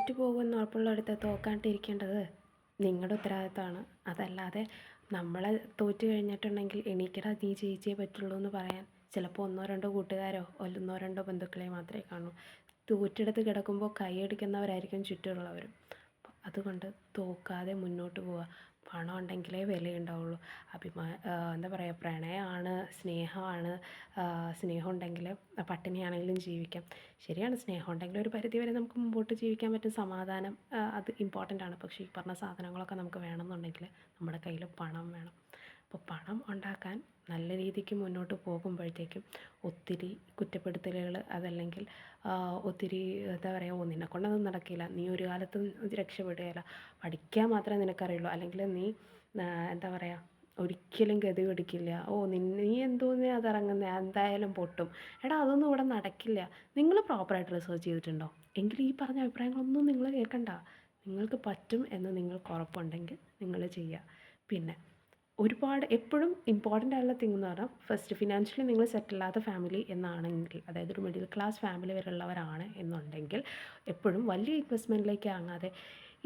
തോറ്റു പോകുമെന്ന് ഉറപ്പുള്ളിടത്ത് തോക്കാണ്ടിരിക്കേണ്ടത് നിങ്ങളുടെ ഉത്തരവാദിത്തമാണ്. അതല്ലാതെ നമ്മളെ തോറ്റു കഴിഞ്ഞിട്ടുണ്ടെങ്കിൽ എണീക്കടാ നീ ജയിച്ചേ പറ്റുള്ളൂ എന്ന് പറയാൻ ചിലപ്പോൾ ഒന്നോ രണ്ടോ കൂട്ടുകാരോ ഒന്നോ രണ്ടോ ബന്ധുക്കളെ മാത്രമേ കാണൂ. തോറ്റെടുത്ത് കിടക്കുമ്പോൾ കൈയടിക്കുന്നവരായിരിക്കും ചുറ്റുമുള്ളവരും. അതുകൊണ്ട് തോക്കാതെ മുന്നോട്ട് പോവുക. പണം ഉണ്ടെങ്കിലേ വിലയുണ്ടാവുള്ളൂ. എന്താ പറയുക, പ്രണയമാണ്, സ്നേഹമാണ്. സ്നേഹം ഉണ്ടെങ്കിൽ പട്ടിണിയാണെങ്കിലും ജീവിക്കാം. ശരിയാണ്, സ്നേഹം ഉണ്ടെങ്കിൽ ഒരു പരിധി വരെ നമുക്ക് മുമ്പോട്ട് ജീവിക്കാൻ പറ്റും. സമാധാനം അത് ഇമ്പോർട്ടൻ്റ് ആണ്. പക്ഷേ ഈ പറഞ്ഞ സാധനങ്ങളൊക്കെ നമുക്ക് വേണമെന്നുണ്ടെങ്കിൽ നമ്മുടെ കയ്യിൽ പണം വേണം. അപ്പോൾ പണം ഉണ്ടാക്കാൻ നല്ല രീതിക്ക് മുന്നോട്ട് പോകുമ്പോഴത്തേക്കും ഒത്തിരി കുറ്റപ്പെടുത്തലുകൾ, അതല്ലെങ്കിൽ ഒത്തിരി എന്താ പറയുക, നിന്നെക്കൊണ്ടൊന്നും നടക്കില്ല, നീ ഒരു കാലത്തും രക്ഷപ്പെടുകയില്ല, പഠിക്കാൻ മാത്രമേ നിനക്കറിയുള്ളൂ, അല്ലെങ്കിൽ നീ എന്താ പറയുക ഒരിക്കലും ഗതി പിടിക്കില്ല, നീ എന്തോന്ന് അതിറങ്ങുന്നത്, എന്തായാലും പൊട്ടും, എടാ അതൊന്നും ഇവിടെ നടക്കില്ല. നിങ്ങൾ പ്രോപ്പറായിട്ട് റിസർച്ച് ചെയ്തിട്ടുണ്ടോ? എങ്കിൽ ഈ പറഞ്ഞ അഭിപ്രായങ്ങളൊന്നും നിങ്ങൾ കേൾക്കണ്ട. നിങ്ങൾക്ക് പറ്റും എന്ന് നിങ്ങൾക്ക് ഉറപ്പുണ്ടെങ്കിൽ നിങ്ങൾ ചെയ്യുക. പിന്നെ ഒരുപാട് എപ്പോഴും ഇമ്പോർട്ടൻ്റ് ആയിട്ടുള്ള തിങ് എന്ന് പറഞ്ഞാൽ, ഫസ്റ്റ് ഫിനാൻഷ്യലി നിങ്ങൾ സെറ്റിലാത്ത ഫാമിലി എന്നാണെങ്കിൽ, അതായത് ഒരു മിഡിൽ ക്ലാസ് ഫാമിലി വരെയുള്ളവരാണ് എന്നുണ്ടെങ്കിൽ, എപ്പോഴും വലിയ ഇൻവെസ്റ്റ്മെൻറ്റിലേക്ക് ഇറങ്ങാതെ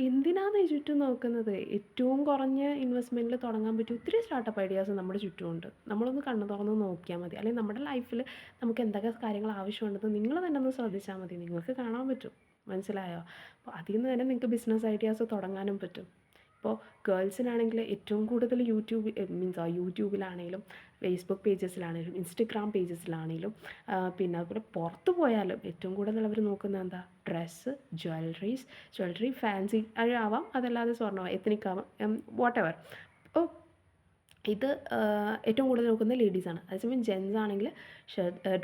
എന്തിനാണ് ഈ ചുറ്റും നോക്കുന്നത്, ഏറ്റവും കുറഞ്ഞ ഇൻവെസ്റ്റ്മെൻറ്റിൽ തുടങ്ങാൻ പറ്റിയ ഒത്തിരി സ്റ്റാർട്ടപ്പ് ഐഡിയാസ് നമ്മുടെ ചുറ്റുമുണ്ട്. നമ്മളൊന്ന് കണ്ണ് തുറന്ന് നോക്കിയാൽ മതി. അല്ലെങ്കിൽ നമ്മുടെ ലൈഫിൽ നമുക്ക് എന്തൊക്കെ കാര്യങ്ങൾ ആവശ്യമുണ്ടെന്ന് നിങ്ങൾ തന്നെ ഒന്ന് ശ്രദ്ധിച്ചാൽ മതി, നിങ്ങൾക്ക് കാണാൻ പറ്റും. മനസ്സിലായോ? അപ്പോൾ അതിൽ നിന്ന് തന്നെ നിങ്ങൾക്ക് ബിസിനസ് ഐഡിയാസ് തുടങ്ങാനും പറ്റും. ഇപ്പോൾ ഗേൾസിനാണെങ്കിൽ ഏറ്റവും കൂടുതൽ യൂട്യൂബിലാണെങ്കിലും ഫേസ്ബുക്ക് പേജസിലാണെങ്കിലും ഇൻസ്റ്റഗ്രാം പേജസിലാണെങ്കിലും പിന്നെ അതുപോലെ പുറത്ത് പോയാലും ഏറ്റവും കൂടുതൽ അവർ നോക്കുന്നത് എന്താ, ഡ്രസ്സ്, ജ്വല്ലറി ഫാൻസി ആവാം, അതല്ലാതെ സ്വർണ്ണമാവാം, എത്നിക് ആവാം, വാട്ടെവർ. അപ്പോൾ ഇത് ഏറ്റവും കൂടുതൽ നോക്കുന്നത് ലേഡീസാണ്. അതേസമയം ജെൻസ് ആണെങ്കിൽ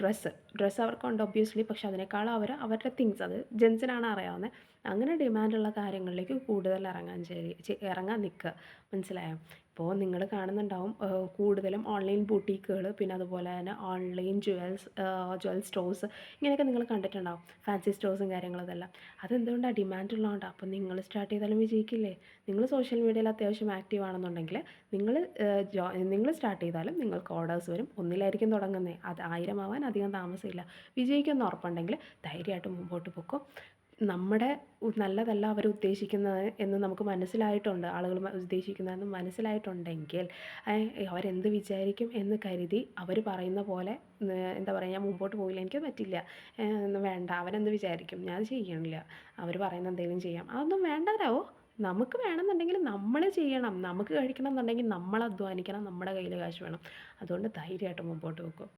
ഡ്രസ്സ് അവർക്കുണ്ട് ഒബ്വിയസ്ലി, പക്ഷെ അതിനേക്കാളും അവരുടെ തിങ്സ് അത് ജെൻസിനാണ് അറിയാവുന്നത്. അങ്ങനെ ഡിമാൻഡുള്ള കാര്യങ്ങളിലേക്ക് കൂടുതൽ ഇറങ്ങാൻ നിൽക്കുക. മനസ്സിലായോ? ഇപ്പോൾ നിങ്ങൾ കാണുന്നുണ്ടാവും കൂടുതലും ഓൺലൈൻ ബൂട്ടീക്കുകൾ, പിന്നെ അതുപോലെ തന്നെ ഓൺലൈൻ ജ്വൽ സ്റ്റോഴ്സ്, ഇങ്ങനെയൊക്കെ നിങ്ങൾ കണ്ടിട്ടുണ്ടാവും. ഫാൻസി സ്റ്റോഴ്സും കാര്യങ്ങളും ഇതെല്ലാം. അതെന്തുകൊണ്ടാണ്? ഡിമാൻഡ് ഉള്ളതുകൊണ്ടാണ്. അപ്പോൾ നിങ്ങൾ സ്റ്റാർട്ട് ചെയ്താലും വിജയിക്കില്ലേ? നിങ്ങൾ സോഷ്യൽ മീഡിയയിൽ അത്യാവശ്യം ആക്റ്റീവ് ആണെന്നുണ്ടെങ്കിൽ നിങ്ങൾ സ്റ്റാർട്ട് ചെയ്താലും നിങ്ങൾക്ക് ഓർഡേഴ്സ് വരും. ഒന്നിലായിരിക്കും തുടങ്ങുന്നത്, അത് 1000 ആവാൻ അധികം താമസമില്ല. വിജയിക്കുമെന്ന് ഉറപ്പുണ്ടെങ്കിൽ ധൈര്യമായിട്ട് മുമ്പോട്ട് പോക്കോ. നമ്മുടെ നല്ലതല്ല അവർ ഉദ്ദേശിക്കുന്നത് എന്ന് നമുക്ക് മനസ്സിലായിട്ടുണ്ട്, ആളുകൾ ഉദ്ദേശിക്കുന്നതെന്ന് മനസ്സിലായിട്ടുണ്ടെങ്കിൽ അവരെന്ത് വിചാരിക്കും എന്ന് കരുതി അവർ പറയുന്ന പോലെ എന്താ പറയുക, ഞാൻ മുമ്പോട്ട് പോയില്ല, എനിക്ക് പറ്റില്ല, വേണ്ട, അവരെന്ത് വിചാരിക്കും, ഞാൻ അത് ചെയ്യണില്ല, അവർ പറയുന്ന എന്തെങ്കിലും ചെയ്യാം, അതൊന്നും വേണ്ടവരാവോ. നമുക്ക് വേണമെന്നുണ്ടെങ്കിൽ നമ്മൾ ചെയ്യണം, നമുക്ക് കഴിക്കണം എന്നുണ്ടെങ്കിൽ നമ്മൾ അധ്വാനിക്കണം, നമ്മുടെ കയ്യിൽ കാശ് വേണം. അതുകൊണ്ട് ധൈര്യമായിട്ട് മുമ്പോട്ട് വെക്കും.